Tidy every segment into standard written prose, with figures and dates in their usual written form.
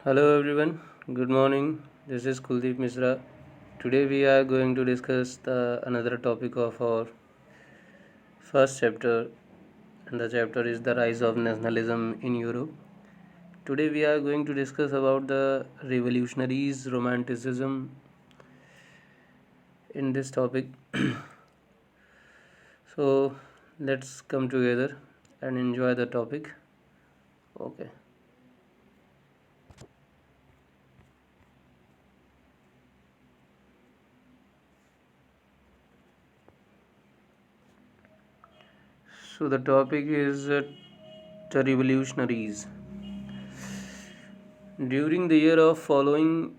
Hello everyone, good morning. This is Kuldeep Misra. Today we are going to discuss another topic of our first chapter, and the chapter is the rise of nationalism in Europe. Today we are going to discuss about the revolutionaries, romanticism in this topic. So let's come together and enjoy the topic. Okay. So the topic is the revolutionaries. During the year of following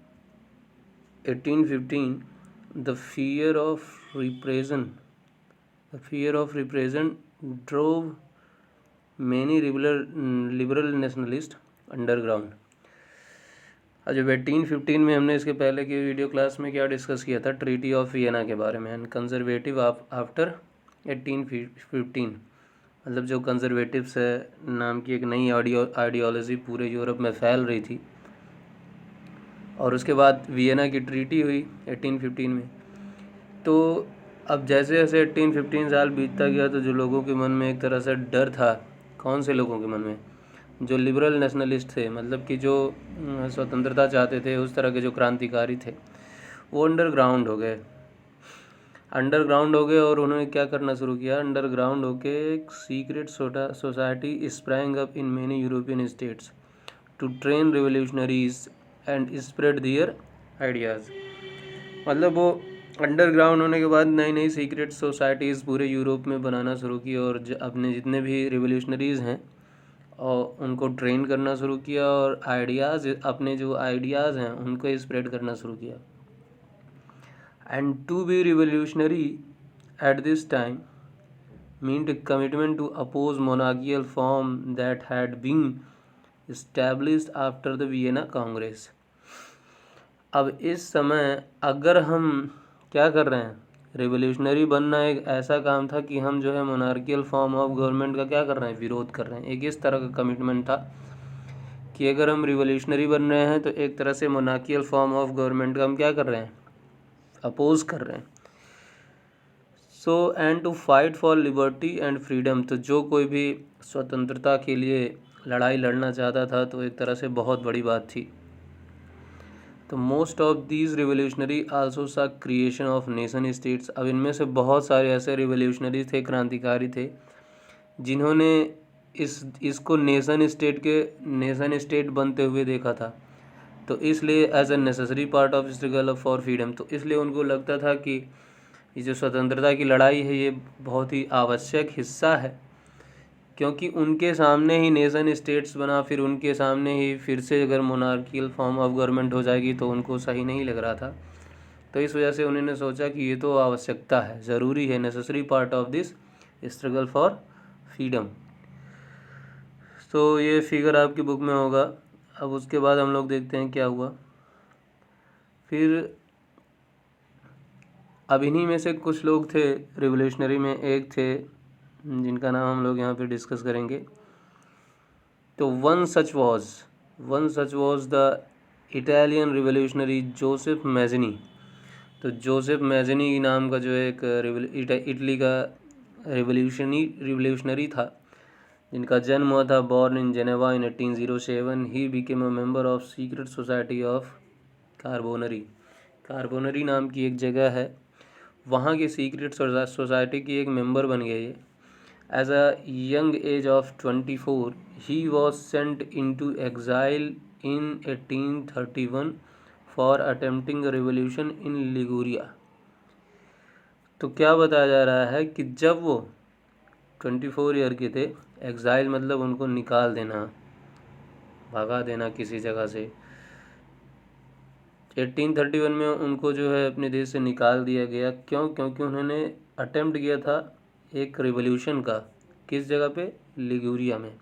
1815, the fear of repression drove many liberal nationalists underground. जब 1815 में हमने इसके पहले की video class में क्या discuss किया था, ट्रीटी ऑफ वियना के बारे में, एंड कंजर्वेटिव आफ्टर 1815, मतलब जो कंजर्वेटिव्स है नाम की एक नई आइडियोलॉजी पूरे यूरोप में फैल रही थी, और उसके बाद वियना की ट्रीटी हुई 1815 में। तो अब जैसे जैसे 1815 साल बीतता गया तो जो लोगों के मन में एक तरह से डर था, कौन से लोगों के मन में, जो लिबरल नेशनलिस्ट थे, मतलब कि जो स्वतंत्रता चाहते थे, उस तरह के जो क्रांतिकारी थे, वो अंडरग्राउंड हो गए और उन्होंने क्या करना शुरू किया, अंडरग्राउंड होके एक secret society sprang up in many European states to train revolutionaries and spread their ideas. मतलब वो अंडरग्राउंड होने के बाद नई नई सीक्रेट सोसाइटीज़ पूरे यूरोप में बनाना शुरू की, और अपने जितने भी रिवोल्यूशनरीज़ हैं और उनको ट्रेन करना शुरू किया, और अपने जो आइडियाज़ हैं उनको स्प्रेड करना शुरू किया। And to be revolutionary at this time meant a commitment to oppose monarchical form that had been established after the Vienna Congress। अब इस समय अगर हम क्या कर रहे हैं, रिवोल्यूशनरी बनना एक ऐसा काम था कि हम जो है मोनार्कियल फॉर्म ऑफ गवर्नमेंट का क्या कर रहे हैं, विरोध कर रहे हैं। एक इस तरह का कमिटमेंट था कि अगर हम रिवोल्यूशनरी बन रहे हैं तो एक तरह से मोनार्कियल फॉर्म ऑफ गवर्नमेंट का हम क्या कर रहे हैं, अपोज कर रहे हैं। So and to fight for liberty and freedom, तो जो कोई भी स्वतंत्रता के लिए लड़ाई लड़ना चाहता था तो एक तरह से बहुत बड़ी बात थी। तो most of these revolutionary also सा क्रिएशन ऑफ नेशन स्टेट्स। अब इनमें से बहुत सारे ऐसे रिवोल्यूशनरी थे, क्रांतिकारी थे, जिन्होंने इसको नेशन स्टेट बनते हुए देखा था। तो इसलिए as a necessary part of struggle for freedom, तो इसलिए उनको लगता था कि ये जो स्वतंत्रता की लड़ाई है ये बहुत ही आवश्यक हिस्सा है, क्योंकि उनके सामने ही नेशन स्टेट्स बना, फिर उनके सामने ही फिर से अगर मोनार्कियल फॉर्म ऑफ गवर्नमेंट हो जाएगी तो उनको सही नहीं लग रहा था। तो इस वजह से उन्होंने सोचा कि ये तो आवश्यकता है, ज़रूरी है, necessary part of this struggle for freedom. तो ये फिगर आपकी बुक में होगा। अब उसके बाद हम लोग देखते हैं क्या हुआ। फिर अब इन्हीं में से कुछ लोग थे रिवोल्यूशनरी में, एक थे जिनका नाम हम लोग यहाँ पे डिस्कस करेंगे। तो one such was the Italian revolutionary Joseph Mazzini. तो जोसेफ मैज़नी नाम का जो एक इटली का रिवोल्यूशनरी था, जिनका जन्म हुआ था, born in Geneva in 1807। He became a member of secret society of Carbonari नाम की एक जगह है, वहाँ की सीक्रेट सोसाइटी की एक मेंबर बन गए ये। As a young age of 24 he was sent into exile in 1831 for attempting revolution in Liguria. तो क्या बताया जा रहा है कि जब वो 24 ईयर के थे, एग्जाइल मतलब उनको निकाल देना, भगा देना किसी जगह से, 1831 में उनको जो है अपने देश से निकाल दिया गया। क्यों? क्योंकि उन्होंने अटेम्प्ट किया था एक रिवोल्यूशन का, किस जगह पे, लिगुरिया में।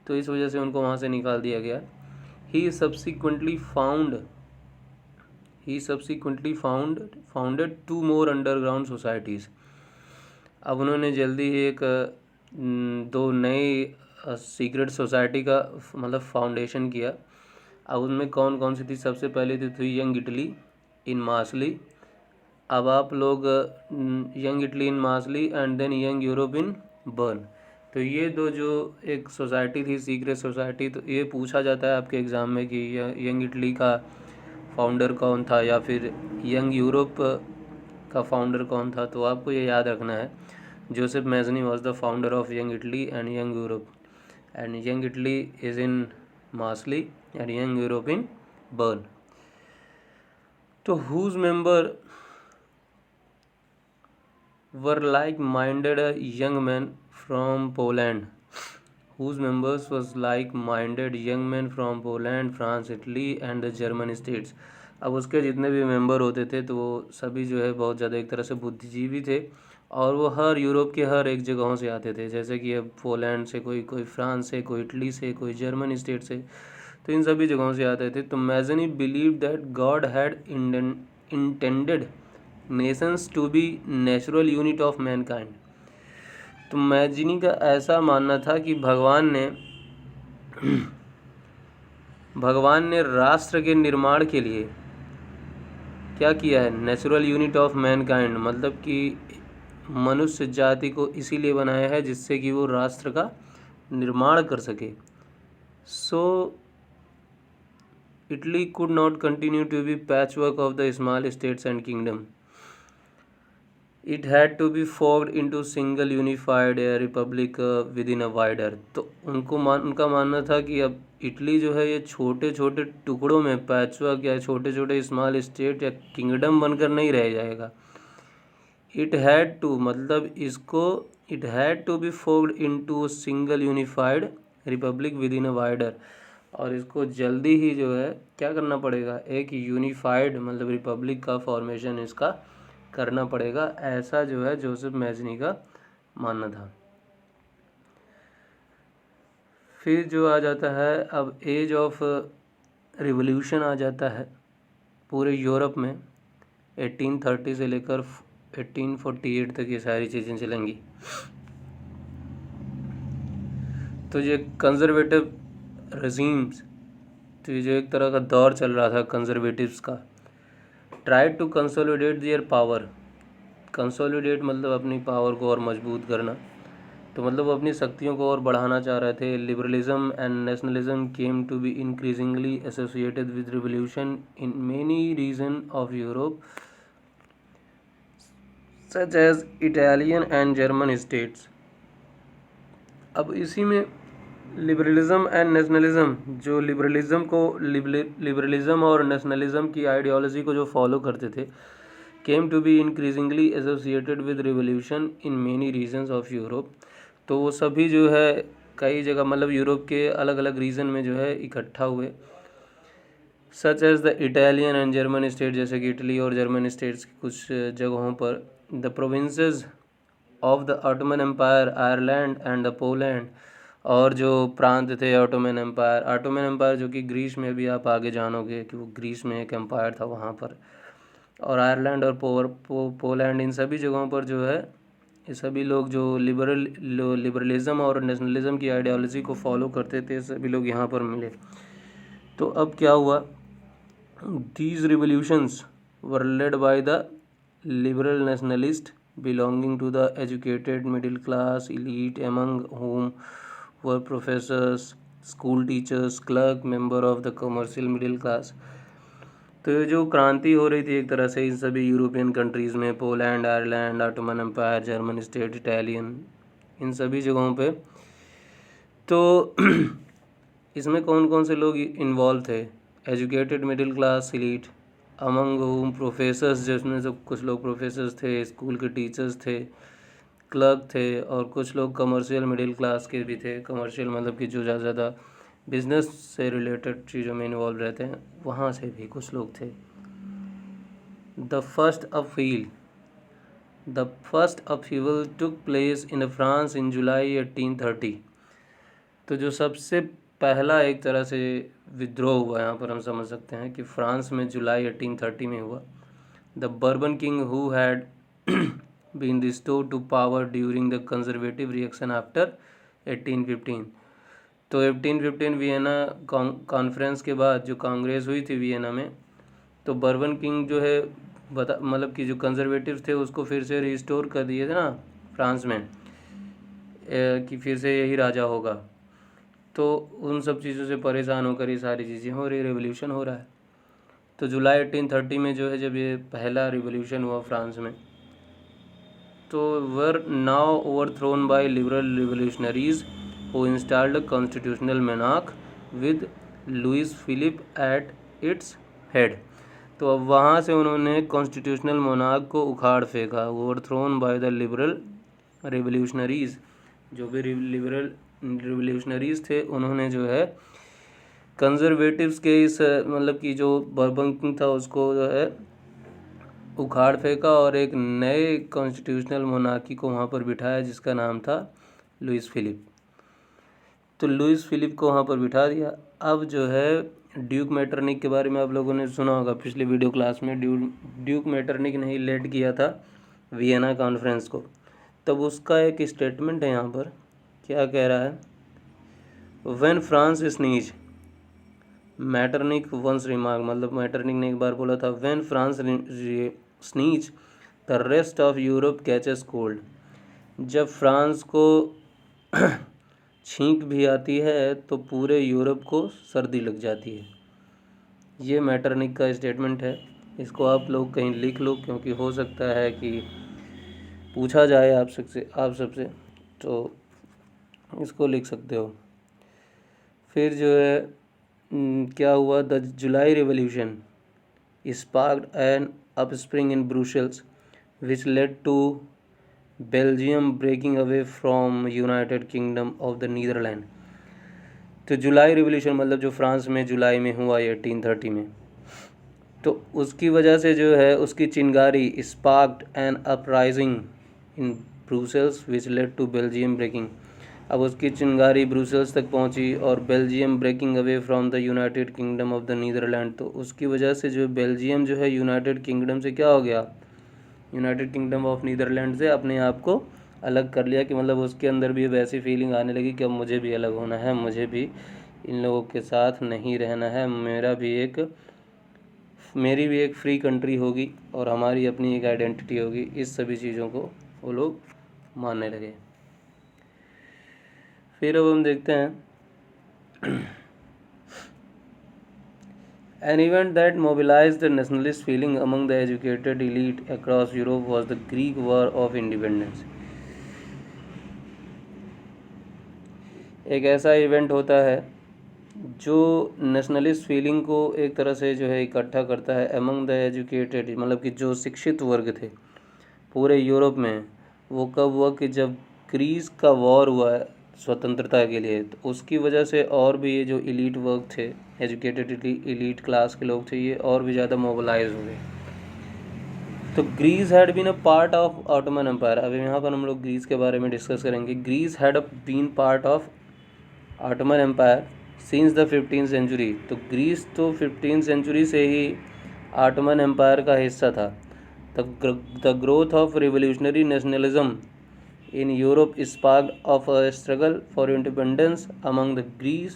तो इस वजह से उनको वहाँ से निकाल दिया गया। He subsequently founded 2 more underground societies. अब उन्होंने जल्दी ही एक 2 नए सीक्रेट सोसाइटी का मतलब फाउंडेशन किया। अब उनमें कौन कौन सी थी? सबसे पहले थी यंग इटली इन मार्सली। अब आप लोग young Italy in Marseilles and then young Europe in Bern. तो ये दो जो एक सोसाइटी थी, सीक्रेट सोसाइटी, तो ये पूछा जाता है आपके एग्ज़ाम में कि यंग इटली का फाउंडर कौन था या फिर यंग यूरोप का फाउंडर कौन था। तो आपको ये याद रखना है, Joseph Mazzini was the founder of young Italy and young Europe, and young Italy is in Marseilles and young Europe in Bern. तो whose member were like-minded young men from Poland, whose members was like-minded young men from Poland, France, Italy and the German states। अब उसके जितने भी member होते थे तो वो सभी जो है बहुत ज़्यादा एक तरह से बुद्धिजीवी थे, और वो हर यूरोप के हर एक जगहों से आते थे, जैसे कि अब पोलैंड से कोई फ्रांस से, कोई इटली से, कोई जर्मन स्टेट से, तो इन सभी जगहों से आते थे। तो Mazzini believe that God had intended nations to be natural unit of mankind. तो मैजनी का ऐसा मानना था कि भगवान ने राष्ट्र के निर्माण के लिए क्या किया है? नेचुरल यूनिट ऑफ मैनकाइंड, मतलब कि मनुष्य जाति को इसीलिए बनाया है जिससे कि वो राष्ट्र का निर्माण कर सके। So Italy could not continue to be patchwork of the small states and kingdom, it had to be forged into single unified republic with in a wider. तो उनका मानना था कि अब इटली जो है ये छोटे छोटे टुकड़ों में पैचवर्क या छोटे छोटे स्मॉल स्टेट या किंगडम बनकर नहीं रह जाएगा। इट हैड टू, मतलब इसको it had to be forged into single unified republic with in a wider, और इसको जल्दी ही जो है क्या करना पड़ेगा? एक यूनिफाइड मतलब रिपब्लिक का फॉर्मेशन इसका करना पड़ेगा। ऐसा जो है जोसेफ मैजनी का मानना था। फिर जो आ जाता है अब एज ऑफ रिवॉल्यूशन आ जाता है पूरे यूरोप में। 1830 से लेकर 1848 तक ये सारी चीज़ें चलेंगी। तो ये कंजर्वेटिव रेजीम्स, तो ये जो एक तरह का दौर चल रहा था कंजर्वेटिव्स का, try to consolidate their power. Consolidate मतलब अपनी पावर को और मजबूत करना, तो मतलब वो अपनी शक्तियों को और बढ़ाना चाह रहे थे। Liberalism and nationalism came to be increasingly associated with revolution in many region of Europe such as Italian and German states. अब इसी में लिबरलिज्म एंड नेशनलिज्म, जो लिबरलिज्म और नेशनलिज्म की आइडियोलॉजी को जो फॉलो करते थे, came to be increasingly associated with revolution in many regions of Europe. तो वो सभी जो है कई जगह मतलब यूरोप के अलग अलग रीजन में जो है इकट्ठा हुए। Such as the Italian and German state, जैसे कि इटली और जर्मन स्टेट्स की कुछ जगहों पर, the provinces of the Ottoman Empire, Ireland and the Poland, और जो प्रांत थे ऑटोमन एम्पायर जो कि ग्रीस में भी आप आगे जानोगे कि वो ग्रीस में एक एम्पायर था वहाँ पर, और आयरलैंड और पोलैंड, इन सभी जगहों पर जो है ये सभी लोग जो लिबरलिज्म और नेशनलिज्म की आइडियोलॉजी को फॉलो करते थे, सभी लोग यहाँ पर मिले। तो अब क्या हुआ? These revolutions were led by the liberal nationalist belonging to the educated middle class elite, among whom were professors, school teachers, clerk, member of the commercial middle class। तो ये जो क्रांति हो रही थी एक तरह से इन सभी यूरोपियन कंट्रीज़ में, Poland, Ireland, Ottoman Empire, German state, Italian, इन सभी जगहों पे, तो इसमें कौन कौन से लोग इन्वॉल्व थे? Educated middle class elite, among home professors, जिसमें से कुछ लोग प्रोफेसर्स थे, स्कूल के टीचर्स थे, क्लर्क थे, और कुछ लोग कमर्शियल मिडिल क्लास के भी थे। कमर्शियल मतलब कि जो ज़्यादा बिजनेस से रिलेटेड चीज़ों में इन्वॉल्व रहते हैं, वहाँ से भी कुछ लोग थे। The first upheaval took place in France in July 1830। तो जो सबसे पहला एक तरह से विद्रोह हुआ, यहाँ पर हम समझ सकते हैं कि फ्रांस में जुलाई 1830 में हुआ। The Bourbon king who had been restored to power during the conservative reaction after 1815। तो 1815 वियना कॉन्फ्रेंस के बाद जो कांग्रेस हुई थी वियना में, तो बर्बन किंग जो है मतलब कि जो कंजर्वेटिव थे उसको फिर से रिस्टोर कर दिए थे ना फ्रांस में, कि फिर से यही राजा होगा। तो उन सब चीज़ों से परेशान होकर ये सारी चीज़ें हो रही, रेवोल्यूशन हो रहा है। तो जुलाई 1830 में जो है जब ये पहला रिवोल्यूशन हुआ फ्रांस में, तो were now overthrown by liberal revolutionaries who installed a constitutional monarch with Louis Philippe at its head. तो अब वहाँ से उन्होंने कॉन्स्टिट्यूशनल मोनार्क को उखाड़ फेंका, overthrown by the liberal revolutionaries. जो भी लिबरल रिवोल्यूशनरीज थे उन्होंने जो है कंजर्वेटिव्स के इस मतलब कि जो बर्बन किंग था उसको जो है उखाड़ फेंका और एक नए कॉन्स्टिट्यूशनल मोनार्की को वहाँ पर बिठाया जिसका नाम था लुइस फिलिप। तो लुइस फिलिप को वहाँ पर बिठा दिया। अब जो है ड्यूक मेटरनिक के बारे में आप लोगों ने सुना होगा पिछले वीडियो क्लास में। ड्यूक मेटरनिक ने ही लेड किया था वियना कॉन्फ्रेंस को। तब उसका एक स्टेटमेंट है यहाँ पर, क्या कह रहा है, when France sneeze Metternich once remark, मतलब मैटरनिक ने एक बार बोला था, when France sneeze the rest of Europe catches cold. जब फ्रांस को छींक भी आती है तो पूरे यूरोप को सर्दी लग जाती है। ये मैटरनिक का स्टेटमेंट है। इसको आप लोग कहीं लिख लो क्योंकि हो सकता है कि पूछा जाए आप सबसे, तो इसको लिख सकते हो। फिर जो है क्या हुआ, the July revolution sparked an upspring in Brussels which led to Belgium breaking away from United Kingdom of the Netherland. तो जुलाई रिवोल्यूशन मतलब जो फ्रांस में जुलाई में हुआ 1830 में, तो उसकी वजह से जो है उसकी चिंगारी sparked an uprising in Brussels which led to Belgium breaking. अब उसकी चिंगारी ब्रुसेल्स तक पहुंची और Belgium breaking away from the United Kingdom of the Netherland. तो उसकी वजह से जो बेल्जियम जो है यूनाइटेड किंगडम से क्या हो गया, यूनाइटेड किंगडम ऑफ नीदरलैंड से अपने आप को अलग कर लिया। कि मतलब उसके अंदर भी वैसी फीलिंग आने लगी कि अब मुझे भी अलग होना है, मुझे भी इन लोगों के साथ नहीं रहना है, मेरी भी एक फ्री कंट्री होगी और हमारी अपनी एक आइडेंटिटी होगी। इस सभी चीज़ों को वो लोग मानने लगे। फिर अब हम देखते हैं An event that mobilized the nationalist feeling among the educated elite across Europe was the Greek War of Independence. एक ऐसा इवेंट होता है जो नेशनलिस्ट फीलिंग को एक तरह से जो है इकट्ठा करता है अमंग द एजुकेटेड, मतलब कि जो शिक्षित वर्ग थे पूरे यूरोप में। वो कब हुआ कि जब ग्रीस का वॉर हुआ स्वतंत्रता के लिए, तो उसकी वजह से और भी ये जो इलीट वर्ग थे, एजुकेटेड इलीट क्लास के लोग थे, ये और भी ज़्यादा मोबिलाइज हो गए। तो Greece had been a part of Ottoman Empire. अभी यहाँ पर हम लोग ग्रीस के बारे में डिस्कस करेंगे। Greece had been part of Ottoman Empire since the 15th century. तो ग्रीस तो 15th सेंचुरी से ही ऑटोमन एम्पायर का हिस्सा था। The growth of revolutionary nationalism in Europe sparked of a struggle for independence among the Greece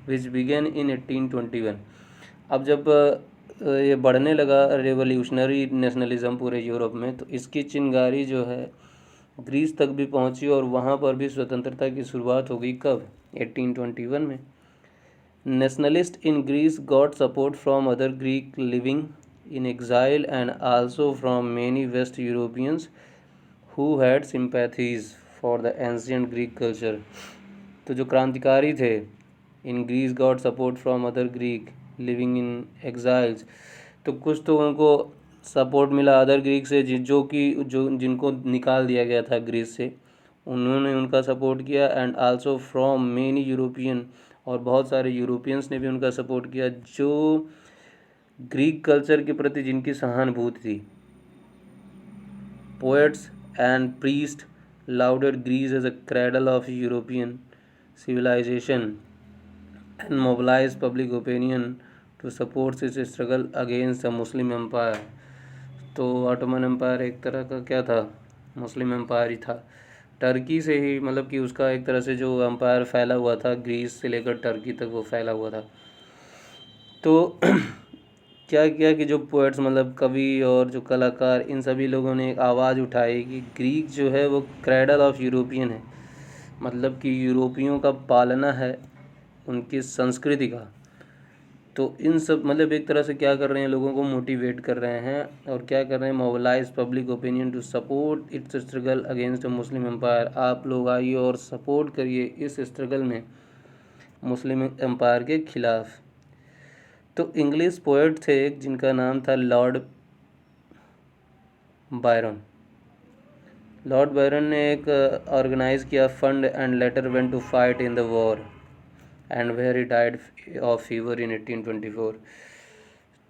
which began in 1821। अब जब ये बढ़ने लगा रेवोल्यूशनरी नेशनलिज्म पूरे यूरोप में, तो इसकी चिंगारी जो है ग्रीस तक भी पहुंची और वहाँ पर भी स्वतंत्रता की शुरुआत हो गई। कब? 1821 में। Nationalist in Greece got support from other Greek living in exile and also from many West Europeans who had sympathies for the ancient Greek culture। तो जो क्रांतिकारी थे in Greece got support from other Greek living in exiles, तो कुछ तो उनको support मिला other Greek से जो जिनको निकाल दिया गया था ग्रीस से, उन्होंने उनका सपोर्ट किया। And also from many European, और बहुत सारे यूरोपियंस ने भी उनका सपोर्ट किया जो ग्रीक कल्चर के प्रति जिनकी सहानुभूति थी। Poets and priests lauded Greece as a cradle of European civilization and mobilized public opinion to support its struggle against the Muslim Empire। तो ऑटोमन एम्पायर एक तरह का क्या था, मुस्लिम एम्पायर ही था। टर्की से ही, मतलब कि उसका एक तरह से जो एम्पायर फैला हुआ था, ग्रीस से लेकर टर्की तक वो फैला हुआ था। तो क्या किया कि जो पोएट्स, मतलब कवि और जो कलाकार, इन सभी लोगों ने एक आवाज़ उठाई कि ग्रीक जो है वो क्रेडल ऑफ यूरोपियन है, मतलब कि यूरोपियों का पालना है उनकी संस्कृति का। तो इन सब, मतलब एक तरह से क्या कर रहे हैं, लोगों को मोटिवेट कर रहे हैं और क्या कर रहे हैं, mobilise public opinion to support its struggle against Muslim empire. आप लोग आइए और सपोर्ट करिए इस स्ट्रगल में मुस्लिम एम्पायर के खिलाफ। तो इंग्लिश पोएट थे एक, जिनका नाम था लॉर्ड बायरन। लॉर्ड बायरन ने एक ऑर्गेनाइज किया fund and later went to fight in the war and where he died of fever in 1824।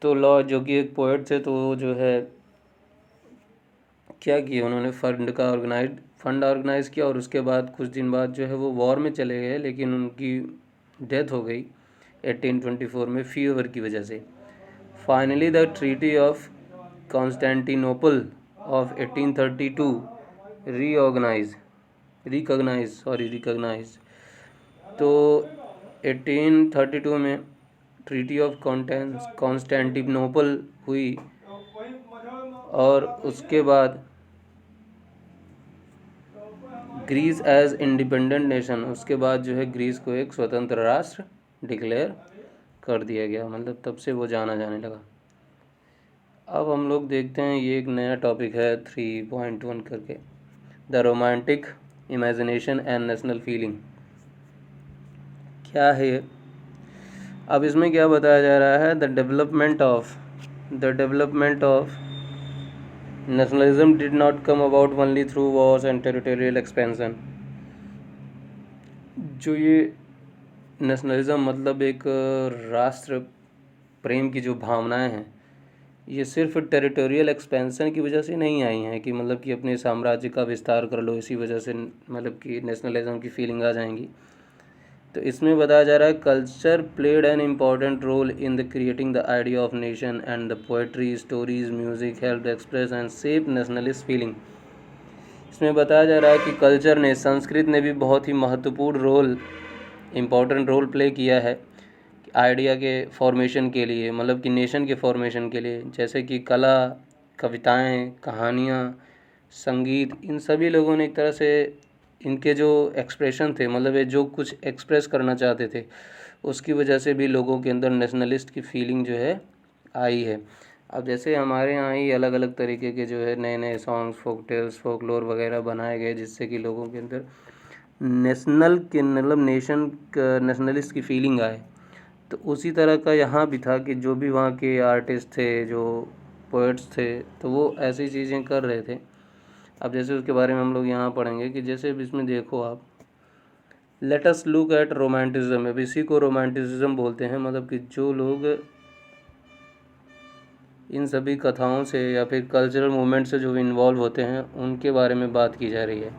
तो लॉर्ड, जो कि एक पोएट थे, तो वो जो है क्या किया, उन्होंने फंड ऑर्गेनाइज किया और उसके बाद कुछ दिन बाद जो है वो वॉर में चले गए, लेकिन उनकी डेथ हो गई 1824 में फीवर की वजह से। Finally the Treaty of Constantinople of 1832 recognise. तो 1832 में ट्रीटी ऑफ कॉन्स्टेंटिनोपल हुई और उसके बाद ग्रीस एज इंडिपेंडेंट नेशन, उसके बाद जो है ग्रीस को एक स्वतंत्र राष्ट्र डिक्लेयर कर दिया गया, मतलब तब से वो जाना जाने लगा। अब हम लोग देखते हैं, ये एक नया टॉपिक है 3.1 करके, the romantic imagination and national feeling. क्या है ये? अब इसमें क्या बताया जा रहा है, the development of nationalism did not come about only through Wars and territorial expansion. जो ये नेशनलिज्म, मतलब एक राष्ट्र प्रेम की जो भावनाएं हैं, ये सिर्फ टेरिटोरियल एक्सपेंशन की वजह से नहीं आई हैं कि मतलब कि अपने साम्राज्य का विस्तार कर लो, इसी वजह से मतलब कि नेशनलिज्म की फीलिंग आ जाएंगी। तो इसमें बताया जा रहा है, culture played an important role in the creating the idea of nation and the poetry, stories, music help express and shape nationalist feeling. इसमें बताया जा रहा है कि कल्चर ने, संस्कृत ने भी बहुत ही महत्वपूर्ण इम्पॉर्टेंट रोल प्ले किया है आइडिया के फॉर्मेशन के लिए, मतलब कि नेशन के फॉर्मेशन के लिए। जैसे कि कला, कविताएं, कहानियाँ, संगीत, इन सभी लोगों ने एक तरह से इनके जो एक्सप्रेशन थे, मतलब ये जो कुछ एक्सप्रेस करना चाहते थे, उसकी वजह से भी लोगों के अंदर नेशनलिस्ट की फीलिंग जो है आई है। अब जैसे हमारे यहाँ ही अलग अलग तरीके के जो है नए नए सॉन्ग्स, फोक टेल्स, फोकलोर वगैरह बनाए गए, जिससे कि लोगों के अंदर नेशनलिस्ट की फीलिंग आए। तो उसी तरह का यहाँ भी था कि जो भी वहाँ के आर्टिस्ट थे, जो पोएट्स थे, तो वो ऐसी चीज़ें कर रहे थे। अब जैसे उसके बारे में हम लोग यहाँ पढ़ेंगे कि जैसे इसमें देखो आप, let us look at romanticism. अब इसी को रोमांटिसिज्म बोलते हैं, मतलब कि जो लोग इन सभी कथाओं से या फिर कल्चरल मूवमेंट से जो इन्वॉल्व होते हैं, उनके बारे में बात की जा रही है।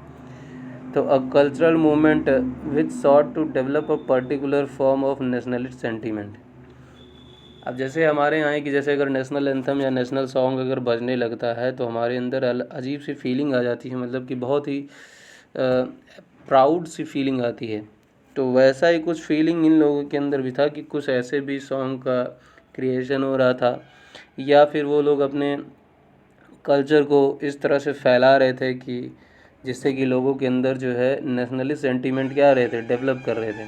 तो a cultural movement which sought to develop a particular form of nationalist sentiment. अब जैसे हमारे यहाँ है कि जैसे अगर नेशनल एंथम या नेशनल सॉन्ग अगर बजने लगता है, तो हमारे अंदर अजीब सी फीलिंग आ जाती है, मतलब कि बहुत ही प्राउड सी फीलिंग आती है। तो वैसा ही कुछ फीलिंग इन लोगों के अंदर भी था कि कुछ ऐसे भी सॉन्ग का क्रिएशन हो रहा था, या फिर वो लोग अपने कल्चर को इस तरह से फैला रहे थे कि जिससे कि लोगों के अंदर जो है नेशनलिस्ट सेंटीमेंट क्या रहे थे, डेवलप कर रहे थे।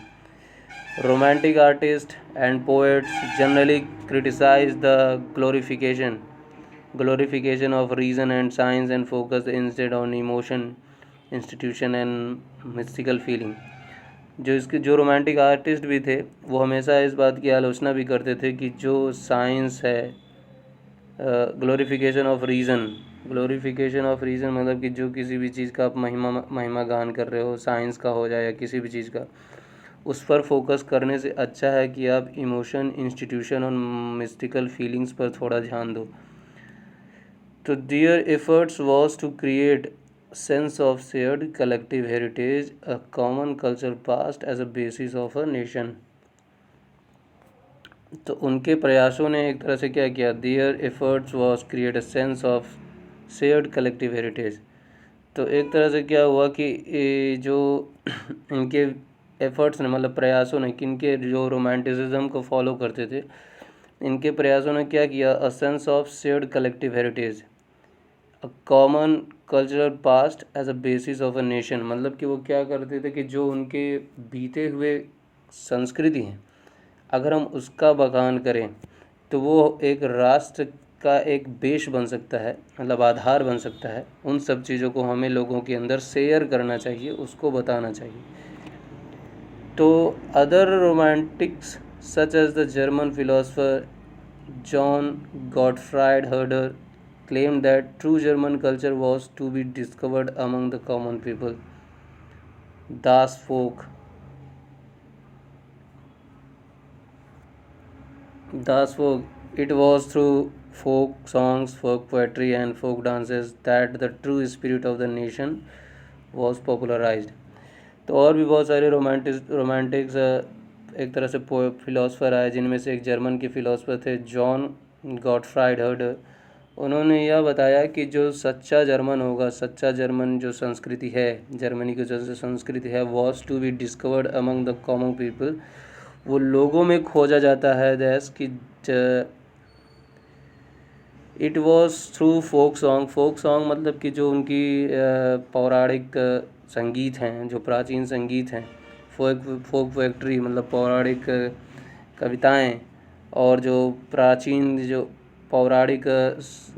Romantic artists and poets generally criticize the glorification of reason and science and focus instead on emotion, institution and mystical feeling। जो रोमांटिक आर्टिस्ट भी थे, वो हमेशा इस बात की आलोचना भी करते थे कि जो साइंस है, ग्लोरिफिकेशन ऑफ रीज़न मतलब कि जो किसी भी चीज़ का आप महिमा गान कर रहे हो, साइंस का हो जाए या किसी भी चीज़ का, उस पर फोकस करने से अच्छा है कि आप इमोशन, इंस्टीट्यूशन और मिस्टिकल फीलिंग्स पर थोड़ा ध्यान दो। तो their efforts was to create sense of shared collective heritage, a common culture past as a basis of a nation. तो उनके प्रयासों ने एक तरह से क्या किया, their efforts was create a sense of shared collective heritage. तो एक तरह से क्या हुआ कि जो इनके एफर्ट्स ने, मतलब प्रयासों ने, किनके जो रोमांटिसिज्म को फॉलो करते थे, इनके प्रयासों ने क्या किया, a sense of shared collective heritage, a common cultural past as a basis of a nation. मतलब कि वो क्या करते थे कि जो उनके बीते हुए संस्कृति हैं, अगर हम उसका बखान करें तो वो एक राष्ट्र का एक बेस बन सकता है, मतलब आधार बन सकता है। उन सब चीज़ों को हमें लोगों के अंदर शेयर करना चाहिए, उसको बताना चाहिए। तो other romantics such as the German philosopher Johann Gottfried Herder claimed that true German culture was to be discovered among the common people. Das Folk. Das Folk. It was through folk songs, folk poetry, and folk dances that the true spirit of the nation was popularized. तो और भी बहुत सारे Romantics एक तरह से philosopher आए, जिनमें से एक जर्मन के फिलोसफर थे जॉन गॉटफ्राइड हर्डर। उन्होंने यह बताया कि जो सच्चा जर्मन होगा, सच्चा जर्मन जो संस्कृति है, जर्मनी की जो संस्कृति है, was to be discovered among the common people, वो लोगों में खोजा जाता है। देश की it was through folk song. Folk song मतलब कि जो उनकी पौराणिक संगीत हैं, जो प्राचीन संगीत हैं, फोक पोएट्री मतलब पौराणिक कविताएं, और जो प्राचीन जो पौराणिक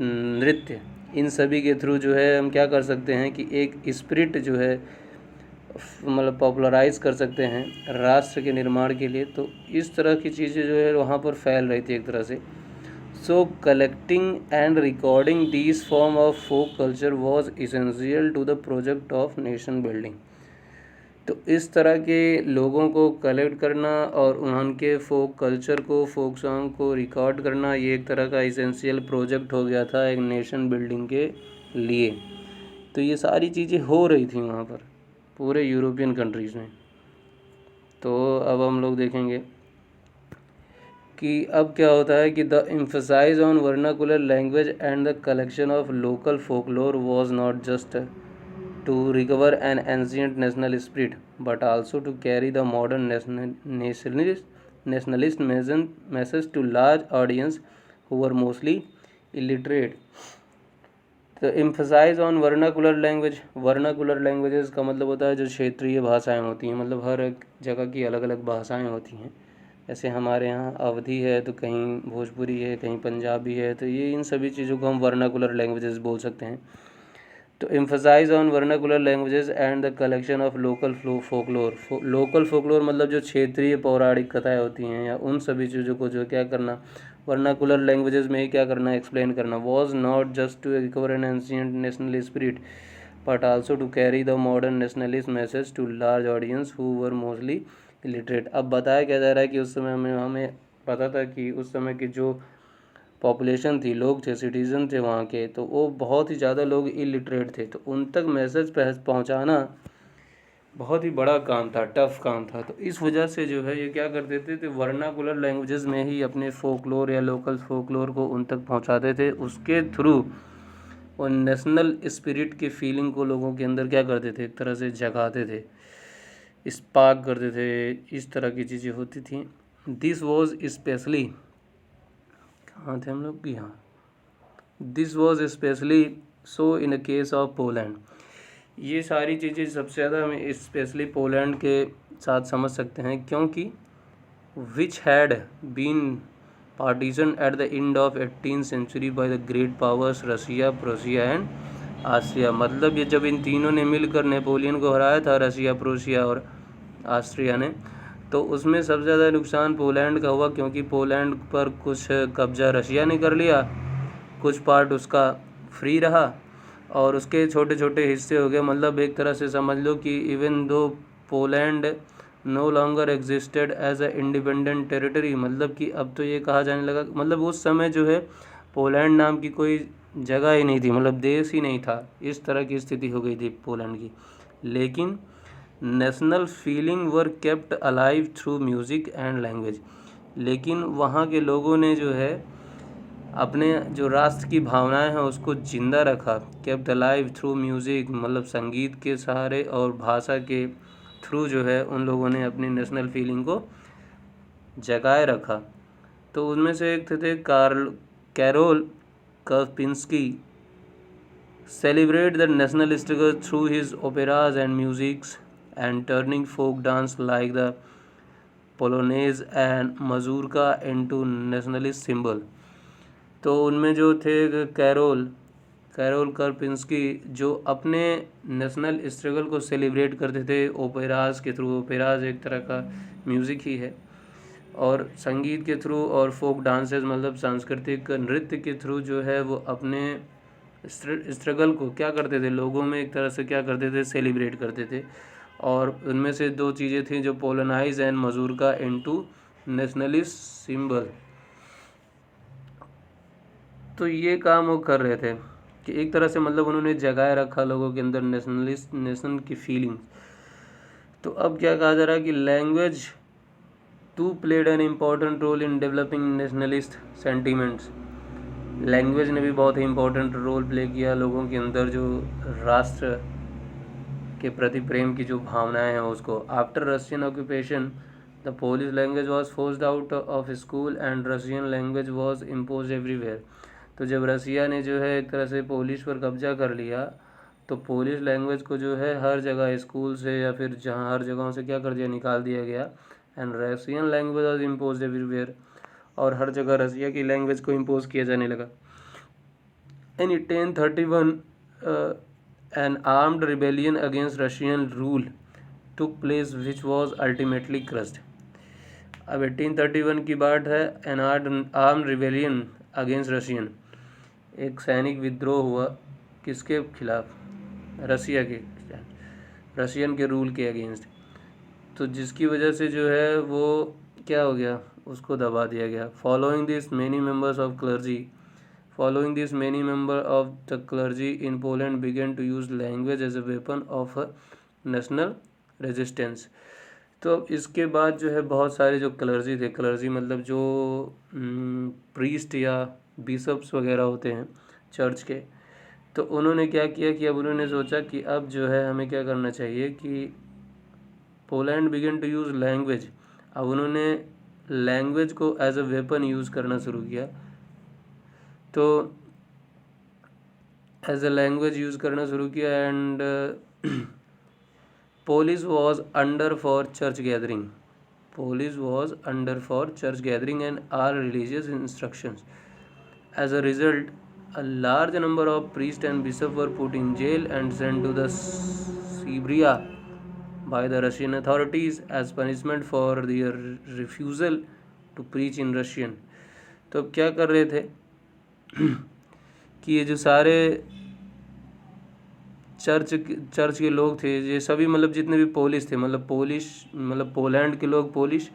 नृत्य, इन सभी के थ्रू जो है हम क्या कर सकते हैं कि एक स्पिरिट जो है मतलब पॉपुलराइज कर सकते हैं राष्ट्र के निर्माण के लिए। तो इस तरह की चीज़ें जो है वहाँ पर फैल रही थी एक तरह से। So collecting and recording this form of folk culture was essential to the project of nation building. तो इस तरह के लोगों को कलेक्ट करना और उनके फोक कल्चर को, फोक सॉन्ग को रिकॉर्ड करना, ये एक तरह का इसेंशियल प्रोजेक्ट हो गया था एक नेशन बिल्डिंग के लिए। तो ये सारी चीज़ें हो रही थी वहाँ पर पूरे यूरोपियन कंट्रीज़ में। तो अब हम लोग देखेंगे कि अब क्या होता है कि the emphasise on vernacular language and the collection of local folklore was not just to recover an ancient national spirit, but also to carry the modern nationalist message to large audience who were mostly illiterate. तो emphasise on vernacular language, vernacular languages का मतलब होता है जो क्षेत्रीय भाषाएं होती हैं, मतलब हर एक जगह की अलग अलग भाषाएं होती हैं। जैसे हमारे यहाँ अवधी है, तो कहीं भोजपुरी है, कहीं पंजाबी है, तो ये इन सभी चीज़ों को हम वर्नाकुलर लैंग्वेजेस बोल सकते हैं। तो emphasise on vernacular languages and the collection of local folklore. Local folklore मतलब जो क्षेत्रीय पौराणिक कथाएं होती हैं, या उन सभी चीज़ों को जो क्या करना, वर्नाकुलर लैंग्वेजेस में ही क्या करना, एक्सप्लेन करना। Was not just to recover an ancient national spirit but also to carry the modern nationalist message to large audience who were mostly illiterate. अब बताया क्या जा रहा है कि उस समय में हमें पता था कि उस समय की जो पॉपुलेशन थी, लोग थे, सिटीज़न थे वहाँ के, तो वो बहुत ही ज़्यादा लोग इलिटरेट थे। तो उन तक मैसेज पहुँचाना बहुत ही बड़ा काम था, टफ काम था। तो इस वजह से जो है ये क्या कर देते थे, वर्नाकुलर लैंग्वेजेस में ही अपने फोकलोर या लोकल फोकलोर को उन तक पहुँचाते थे। उसके थ्रू वो नेशनल स्पिरिट की फीलिंग को लोगों के अंदर क्या करते थे, एक तरह से जगाते थे, स्पार्क करते थे। इस तरह की चीज़ें होती थी। दिस वॉज स्पेशली, कहाँ थे हम लोग की, यहाँ, this was specially so in a case of Poland. ये सारी चीज़ें सबसे ज़्यादा हम स्पेशली पोलैंड के साथ समझ सकते हैं, क्योंकि which had been partition at the end of 18th century by the great powers Russia, Prussia and Austria. मतलब ये जब इन तीनों ने मिलकर नेपोलियन को हराया था, रशिया, प्रोशिया और ऑस्ट्रिया ने, तो उसमें सबसे ज़्यादा नुकसान पोलैंड का हुआ, क्योंकि पोलैंड पर कुछ कब्जा रशिया ने कर लिया, कुछ पार्ट उसका फ्री रहा और उसके छोटे छोटे हिस्से हो गए। मतलब एक तरह से समझ लो कि even though Poland no longer existed as a independent territory, मतलब कि अब तो ये कहा जाने लगा, मतलब उस समय जो है पोलैंड नाम की कोई जगह ही नहीं थी, मतलब देश ही नहीं था। इस तरह की स्थिति हो गई थी पोलैंड की। लेकिन national feeling were kept alive through music and language. लेकिन वहाँ के लोगों ने जो है अपने जो राष्ट्र की भावनाएं हैं उसको जिंदा रखा। केप्ट अलाइव थ्रू म्यूज़िक, मतलब संगीत के सहारे और भाषा के थ्रू जो है उन लोगों ने अपनी नेशनल फीलिंग को जगाए रखा। तो उनमें से एक थे Karol Kurpinski. Celebrate the national struggle through his operas and musics and turning folk dance like the polonaise and mazurka into nationalist symbol. तो उनमें जो थे कैरोल कर्पिंस्की, जो अपने नेशनल स्ट्रगल को सेलिब्रेट करते थे ओपेराज के थ्रू। ओपेराज एक तरह का म्यूज़िक ही है, और संगीत के थ्रू और फोक डांसेस मतलब सांस्कृतिक नृत्य के थ्रू जो है वो अपने स्ट्रगल को क्या करते थे, लोगों में एक तरह से क्या करते थे, सेलिब्रेट करते थे। और उनमें से दो चीज़ें थी जो पोलोनाइज and mazurka into nationalist symbol. तो ये काम वो कर रहे थे कि एक तरह से मतलब उन्होंने जगाए रखा लोगों के अंदर नेशन की फीलिंग। तो अब क्या कहा जा रहा है कि language too played an important role in developing nationalist sentiments. Language ने भी बहुत ही इम्पोर्टेंट रोल प्ले किया लोगों के अंदर जो राष्ट्र के प्रति प्रेम की जो भावनाएं हैं उसको। After Russian occupation the Polish language was forced out of school and Russian language was impose everywhere. तो जब रसिया ने जो है एक तरह से पोलिश पर कब्जा कर लिया तो पोलिश लैंग्वेज को जो है हर जगह स्कूल से या फिर जहाँ हर जगहों से क्या कर दिया, निकाल दिया गया। And Russian language was impose everywhere, और हर जगह रसिया की लैंग्वेज को इम्पोज किया जाने लगा। इन 1831 an armed rebellion against Russian rule took place which was ultimately crushed। अब 1831 की बात है। an armed rebellion against Russian, एक सैनिक विद्रोह हुआ किसके खिलाफ, रसिया के, रशियन के रूल के अगेंस्ट। तो जिसकी वजह से जो है वो क्या हो गया, उसको दबा दिया गया। Following this many members of the clergy in Poland began to use language as a weapon of national resistance. तो इसके बाद जो है बहुत सारे जो क्लर्जी थे, क्लर्जी मतलब जो प्रीस्ट या बिशप्स वगैरह होते हैं चर्च के, तो उन्होंने क्या किया कि अब उन्होंने सोचा कि अब जो है हमें क्या करना चाहिए कि Poland began to use language. अब उन्होंने लैंग्वेज को एज अ वेपन यूज़ करना शुरू किया। तो एज अ लैंग्वेज यूज़ करना शुरू किया and Polish was under for church gathering. Polish was under for church gathering and all religious instructions. As a result, a large number of priests and bishops were put in jail and sent to the Siberia by the Russian authorities as punishment for their refusal to preach in Russian. तो अब क्या कर रहे थे कि ये जो सारे चर्च के लोग थे, ये सभी मतलब जितने भी पोलिश थे, मतलब पोलैंड के लोग पोलिश,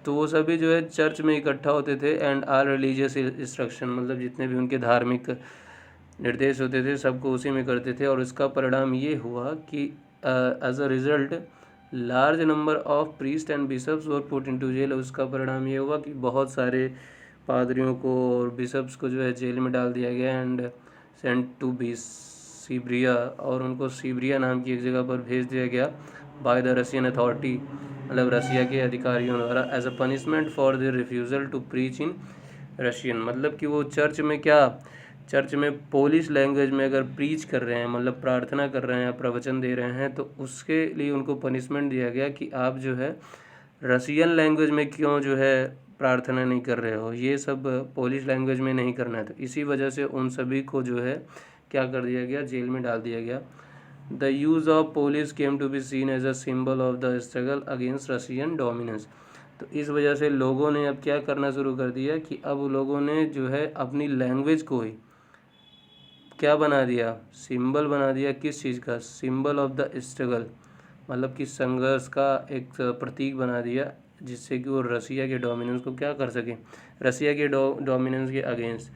तो वो सभी जो है चर्च में इकट्ठा होते थे। एंड ऑल रिलीजियस इंस्ट्रक्शन, मतलब जितने भी उनके धार्मिक निर्देश होते थे सबको उसी में करते थे। और इसका परिणाम ये हुआ कि as a result large number of priest and bishops were put into jail. उसका परिणाम ये हुआ कि बहुत सारे पादरियों को और बिशप्स को जो है जेल में डाल दिया गया एंड सेंट टू सीब्रिया, और उनको सीब्रिया नाम की एक जगह पर भेज दिया गया बाय द रशियन अथॉरिटी, मतलब रसिया के अधिकारियों द्वारा, as a punishment for their refusal to preach in Russian. मतलब कि वो चर्च में पोलिश लैंग्वेज में अगर प्रीच कर रहे हैं, मतलब प्रार्थना कर रहे हैं या प्रवचन दे रहे हैं, तो उसके लिए उनको पनिशमेंट दिया गया कि आप जो है रशियन लैंग्वेज में क्यों जो है प्रार्थना नहीं कर रहे हो, ये सब पोलिश लैंग्वेज में नहीं करना है। तो इसी वजह से उन सभी को जो है क्या कर दिया गया, जेल में डाल दिया गया। The use of Polish came to be seen as a symbol of the struggle against Russian dominance. तो इस वजह से लोगों ने अब क्या करना शुरू कर दिया कि अब लोगों ने जो है अपनी लैंग्वेज को ही क्या बना दिया, सिंबल बना दिया। किस चीज़ का, सिंबल ऑफ द स्ट्रगल, मतलब कि संघर्ष का एक प्रतीक बना दिया, जिससे कि वो रसिया के डोमिनेंस को क्या कर सके, रसिया के डोमिनेंस के अगेंस्ट।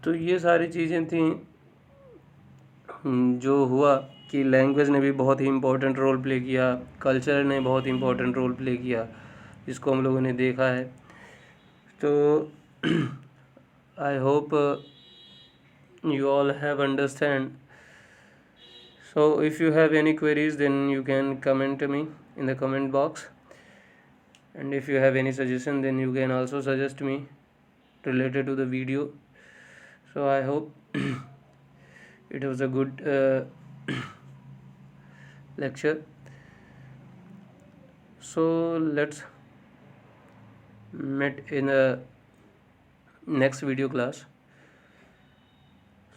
तो ये सारी चीज़ें थी जो हुआ कि लैंग्वेज ने भी बहुत ही इम्पोर्टेंट रोल प्ले किया, कल्चर ने बहुत इम्पोर्टेंट रोल प्ले किया, इसको हम लोगों ने देखा है। तो I hope you all have understand. So if you have any queries, then you can comment to me in the comment box, and if you have any suggestion, then you can also suggest me related to the video. So I hope it was a good lecture. So let's meet in a next video class.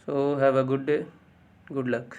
So have a good day. Good luck.